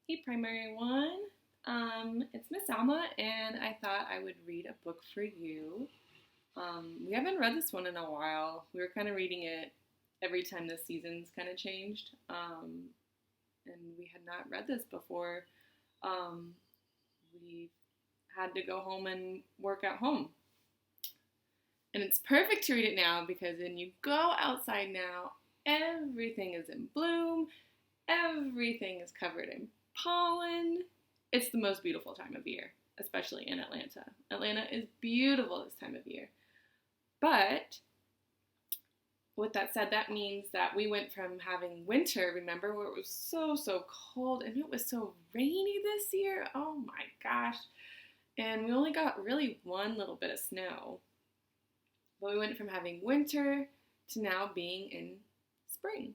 Hey, Primary One. It's Miss Alma, and I thought I would read a book for you. We haven't read this one in a while. We were kind of reading it every time the seasons kind of changed, and we had not read this before. Um, we had to go home and work at home. And it's perfect to read it now because when you go outside now, everything is in bloom, everything is covered in pollen. It's the most beautiful time of year, especially in Atlanta. Atlanta is beautiful this time of year. But with that said, that means that we went from having winter, remember, where it was so cold and it was so rainy this year. Oh my gosh. And we only got really one little bit of snow. But we went from having winter to now being in spring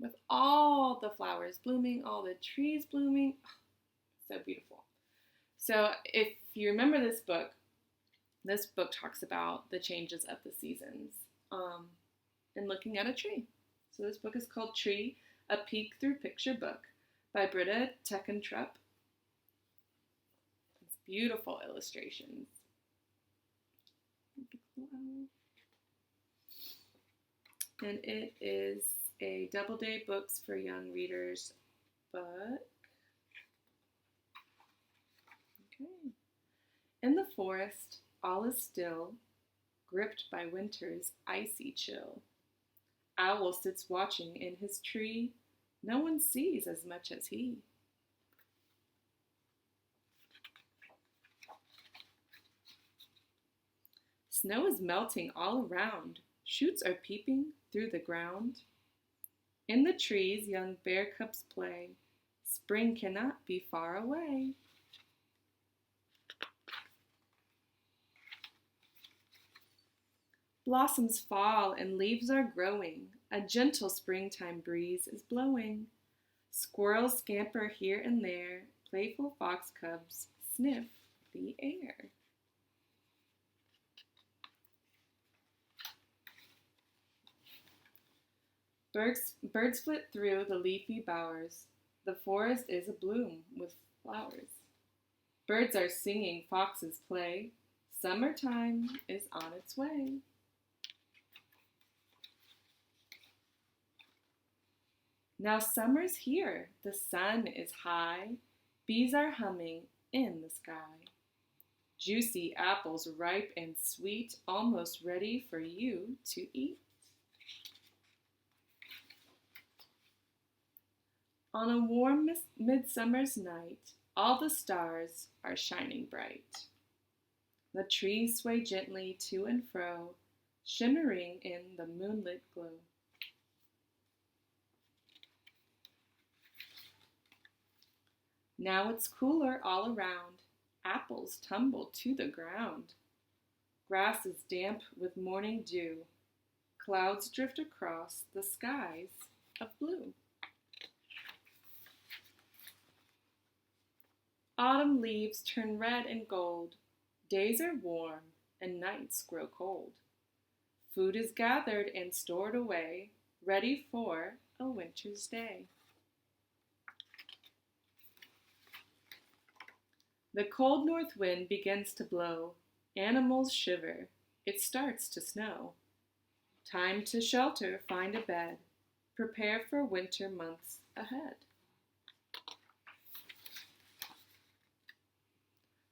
with all the flowers blooming, all the trees blooming. Oh, so beautiful. So if you remember this book talks about the changes of the seasons and looking at a tree. So this book is called Tree, A Peek Through Picture Book by Britta Teckentrup. It's beautiful illustrations. And it is a Doubleday Books for Young Readers book. Okay. In the forest, all is still, gripped by winter's icy chill. Owl sits watching in his tree. No one sees as much as he. Snow is melting all around. Shoots are peeping through the ground. In the trees, young bear cubs play. Spring cannot be far away. Blossoms fall and leaves are growing. A gentle springtime breeze is blowing. Squirrels scamper here and there. Playful fox cubs sniff the air. Birds flit through the leafy bowers. The forest is abloom with flowers. Birds are singing, foxes play. Summertime is on its way. Now summer's here, the sun is high, bees are humming in the sky. Juicy apples ripe and sweet, almost ready for you to eat. On a warm midsummer's night, all the stars are shining bright. The trees sway gently to and fro, shimmering in the moonlit glow. Now it's cooler all around. Apples tumble to the ground. Grass is damp with morning dew. Clouds drift across the skies of blue. Autumn leaves turn red and gold. Days are warm and nights grow cold. Food is gathered and stored away, ready for a winter's day. The cold north wind begins to blow. Animals shiver. It starts to snow. Time to shelter, find a bed. Prepare for winter months ahead.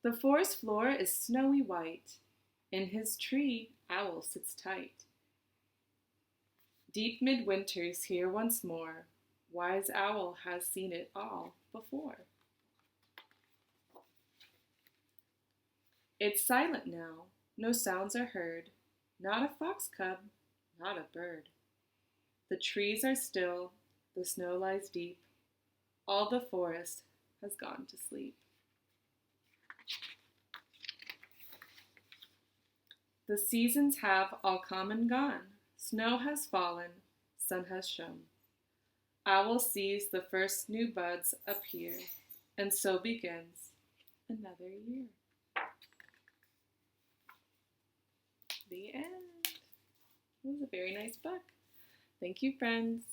The forest floor is snowy white. In his tree, owl sits tight. Deep midwinter's here once more. Wise owl has seen it all before. It's silent now, no sounds are heard. Not a fox cub, not a bird. The trees are still, the snow lies deep. All the forest has gone to sleep. The seasons have all come and gone. Snow has fallen, sun has shone. Owl sees the first new buds appear, and so begins another year. The end. It was a very nice book. Thank you, friends.